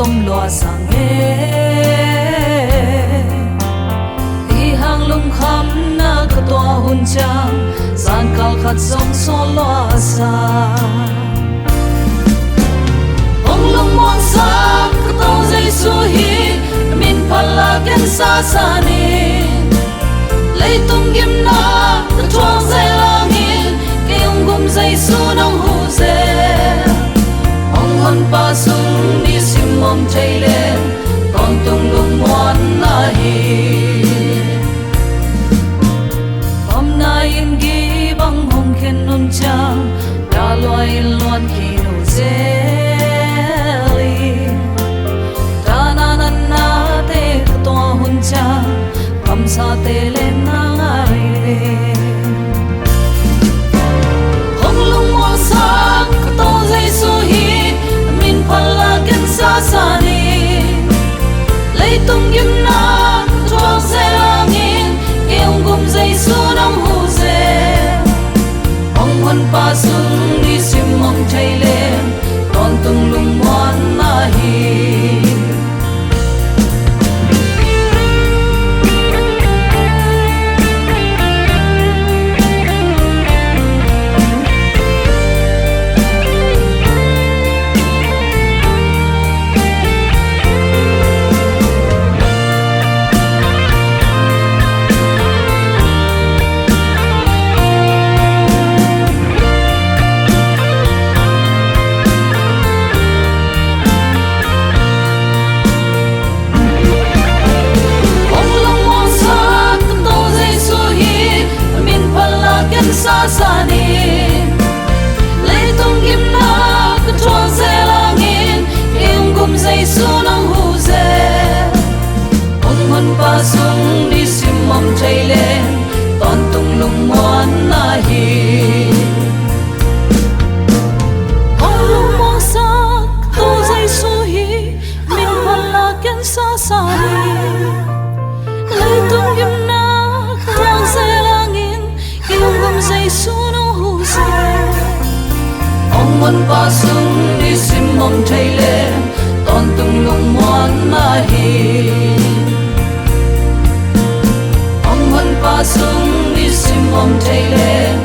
tom loa sang ti hang lum kham na ka to hun chang san kal khat song so loa sa ong lum mon sa ka to zai su hi min phala ken sa sa ni lấy tung kim na ta chuang dây langin ke ong gum dây su nong hu ze ong hon pa sung đi sim mong chai lên con tung lung mon na hi hôm nay in gi bang hong khen non chang da loi lon ki no ze ta na na na te to hun chang kam sa te le na ngai re hong lung mo sa ka to zai su hi min phala ken sa sa ni lấy tung kim na cho se langin ke ong gum zai su nong hu ze hong hon pa sung ni sim mong chai le ton tung lung mon na hi sa sa ni lấy tung kim na ka chuang se langin im gum zai su nong hu ze ong hon pa sung ni sim mom chai lên ton tung lung mon na hi ong lung mo sa tu zai su hi min phala ken sa sa ni lấy tung kim na ka chuang se langin im gum zai su nong hu ze ong mon pa sung ni sim mom chai lên ton tung lung mon na hi ong mon pa sung ni sim mom chai lên